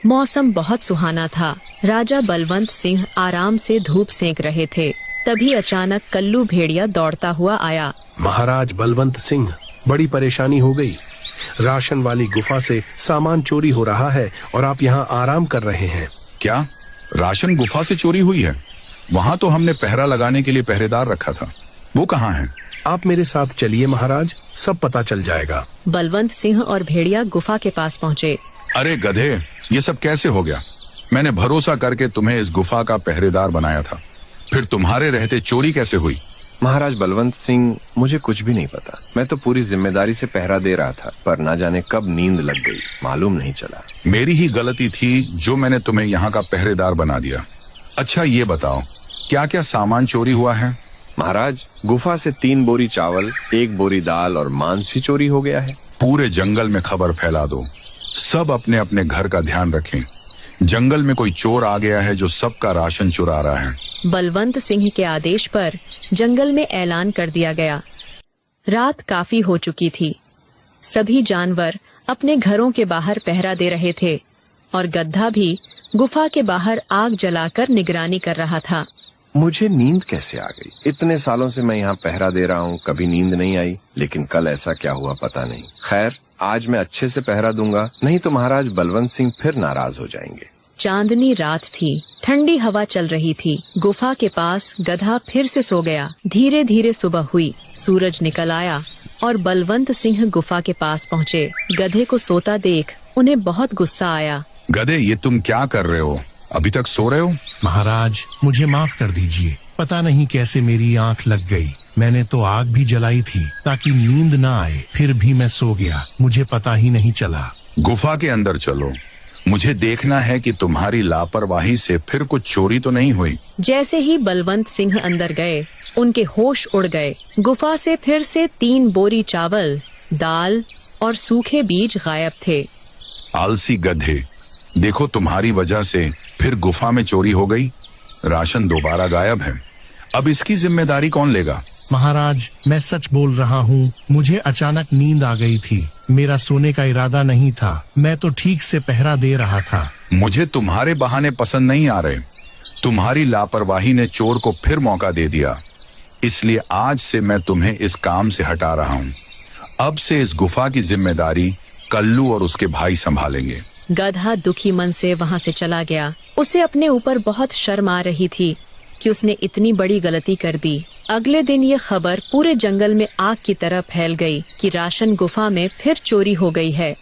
मौसम बहुत सुहाना था। राजा बलवंत सिंह आराम से धूप सेंक रहे थे। तभी अचानक कल्लू भेड़िया दौड़ता हुआ आया। महाराज बलवंत सिंह, बड़ी परेशानी हो गई। राशन वाली गुफा से सामान चोरी हो रहा है और आप यहाँ आराम कर रहे हैं। क्या राशन गुफा से चोरी हुई है? वहाँ तो हमने पहरा लगाने के लिए पहरेदार रखा था, वो कहाँ है? आप मेरे साथ चलिए महाराज, सब पता चल जाएगा। बलवंत सिंह और भेड़िया गुफा के पास पहुँचे। अरे गधे, ये सब कैसे हो गया? मैंने भरोसा करके तुम्हें इस गुफा का पहरेदार बनाया था, फिर तुम्हारे रहते चोरी कैसे हुई? महाराज बलवंत सिंह, मुझे कुछ भी नहीं पता। मैं तो पूरी जिम्मेदारी से पहरा दे रहा था, पर ना जाने कब नींद लग गई, मालूम नहीं चला। मेरी ही गलती थी जो मैंने तुम्हें यहाँ का पहरेदार बना दिया। अच्छा ये बताओ, क्या क्या सामान चोरी हुआ है? महाराज, गुफा से 3 बोरी चावल, 1 बोरी दाल और मांस भी चोरी हो गया है। पूरे जंगल में खबर फैला दो, सब अपने अपने घर का ध्यान रखें। जंगल में कोई चोर आ गया है जो सबका राशन चुरा रहा है। बलवंत सिंह के आदेश पर जंगल में ऐलान कर दिया गया। रात काफी हो चुकी थी। सभी जानवर अपने घरों के बाहर पहरा दे रहे थे और गधा भी गुफा के बाहर आग जलाकर निगरानी कर रहा था। मुझे नींद कैसे आ गई? इतने सालों से मैं यहाँ पहरा दे रहा हूँ, कभी नींद नहीं आई। लेकिन कल ऐसा क्या हुआ पता नहीं। खैर, आज मैं अच्छे से पहरा दूंगा, नहीं तो महाराज बलवंत सिंह फिर नाराज हो जाएंगे। चांदनी रात थी, ठंडी हवा चल रही थी। गुफा के पास गधा फिर से सो गया। धीरे धीरे सुबह हुई, सूरज निकल आया और बलवंत सिंह गुफा के पास पहुँचे। गधे को सोता देख उन्हें बहुत गुस्सा आया। गधे, ये तुम क्या कर रहे हो? अभी तक सो रहे हो? महाराज, मुझे माफ कर दीजिए। पता नहीं कैसे मेरी आंख लग गई। मैंने तो आग भी जलाई थी ताकि नींद ना आए, फिर भी मैं सो गया, मुझे पता ही नहीं चला। गुफा के अंदर चलो, मुझे देखना है कि तुम्हारी लापरवाही से फिर कुछ चोरी तो नहीं हुई। जैसे ही बलवंत सिंह अंदर गए, उनके होश उड़ गए। गुफा से फिर से 3 बोरी चावल, दाल और सूखे बीज गायब थे। आलसी गधे, देखो तुम्हारी वजह से फिर गुफा में चोरी हो गई। राशन दोबारा गायब है, अब इसकी जिम्मेदारी कौन लेगा? महाराज, मैं सच बोल रहा हूँ, मुझे अचानक नींद आ गई थी। मेरा सोने का इरादा नहीं था, मैं तो ठीक से पहरा दे रहा था। मुझे तुम्हारे बहाने पसंद नहीं आ रहे। तुम्हारी लापरवाही ने चोर को फिर मौका दे दिया, इसलिए आज से मैं तुम्हें इस काम से हटा रहा हूँ। अब से इस गुफा की जिम्मेदारी कल्लू और उसके भाई संभालेंगे। गधा दुखी मन से वहाँ से चला गया। उसे अपने ऊपर बहुत शर्म आ रही थी कि उसने इतनी बड़ी गलती कर दी। अगले दिन ये खबर पूरे जंगल में आग की तरह फैल गई कि राशन गुफा में फिर चोरी हो गई है।